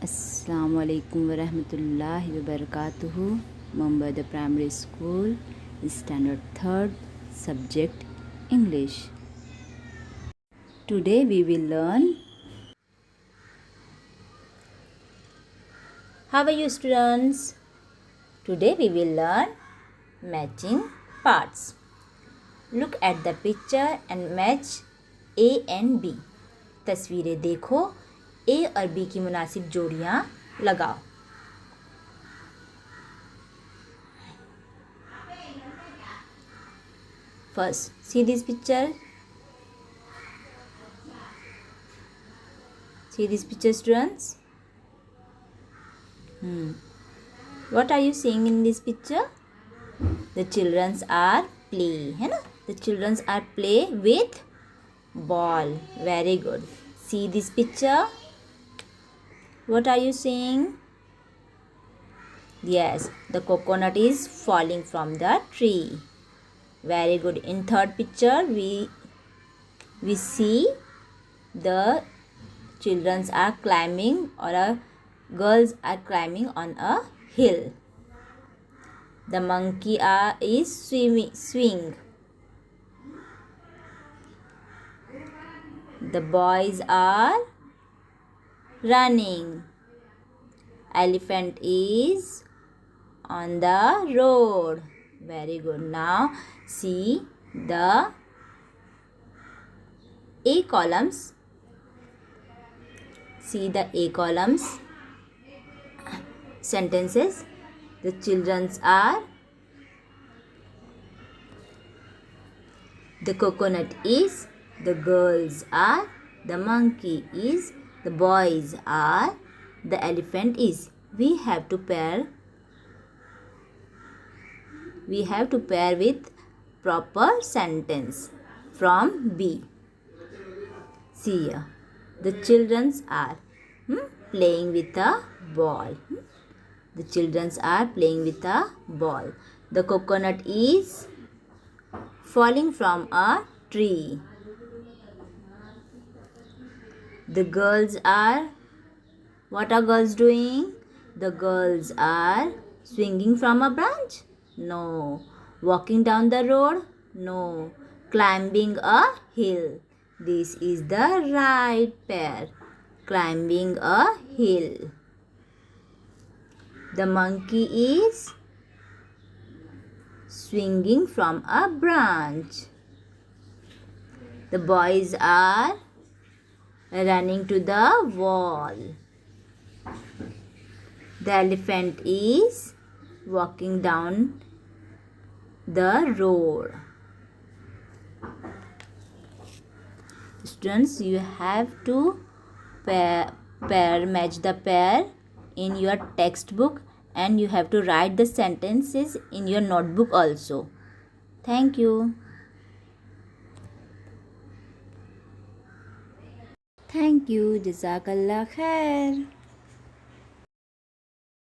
Assalamu alaikum wa rahmatullahi wa barakatuhu. Mumbai the Primary School, Standard 3rd, Subject English. Today we will learn. How are you, students? Today we will learn matching parts. Look at the picture and match A and B. तस्वीरें देखो, A और B की मुनासिब जोड़ियाँ लगाओ. First, see this picture. See this picture, students. What are you seeing in this picture? The children are play, है ना? The children are play with ball. Very good. See this picture. What are you seeing? Yes, the coconut is falling from the tree. Very good. In third picture, we see the children are climbing or girls are climbing on a hill. The monkey is swing. The boys are running. Elephant is on the road. Very good. Now see the A columns. See the A columns. Sentences. The children are. The coconut is. The girls are. The monkey is. The boys are. The elephant is. We have to pair with proper sentence from B. See here. The children are playing with a ball. The children are playing with a ball. The coconut is falling from a tree. The girls are. What are girls doing? The girls are swinging from a branch? No. Walking down the road? No. Climbing a hill? This is the right pair. Climbing a hill. The monkey is swinging from a branch. The boys are running to the wall. The elephant is walking down the road. Students, you have to match the pair in your textbook, and you have to write the sentences in your notebook also. Thank you. Thank you. Jazakallah khair.